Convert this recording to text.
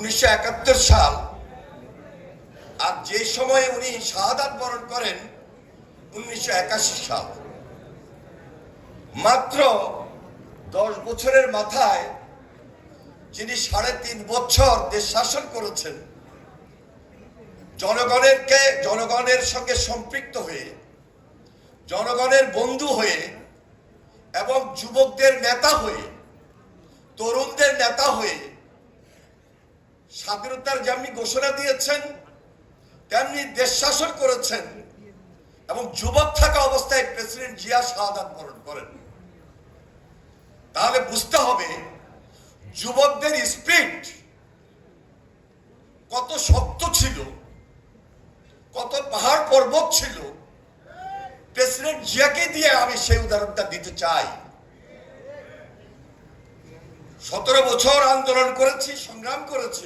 1971 সাল, আর যে সময়ে উনি শাহাদাত বরণ করেন 1981 সাল। মাত্র 10 বছরের মাথায় যিনি 3.5 বছর দেশ শাসন করেছেন, জনগণের সঙ্গে সম্পৃক্ত হয়ে, জনগণের বন্ধু হয়ে এবং যুবকদের নেতা হয়ে, তরুণদের নেতা হয়ে স্বাধীনতার যেমনি ঘোষণা দিয়েছেন তেমনি দেশ শাসন করেছেন এবং যুবক থাকা অবস্থায় প্রেসিডেন্ট জিয়া শাহাদাত বরণ করেন। তাহলে বুঝতে হবে যুবকদের স্পিরিট কত শক্ত ছিল, কত পাহাড় পর্বত ছিল। প্রেসিডেন্ট জিয়াকে দিয়ে আমি সেই উদাহরণটা দিতে চাই। 17 বছর আন্দোলন করেছি, সংগ্রাম করেছি,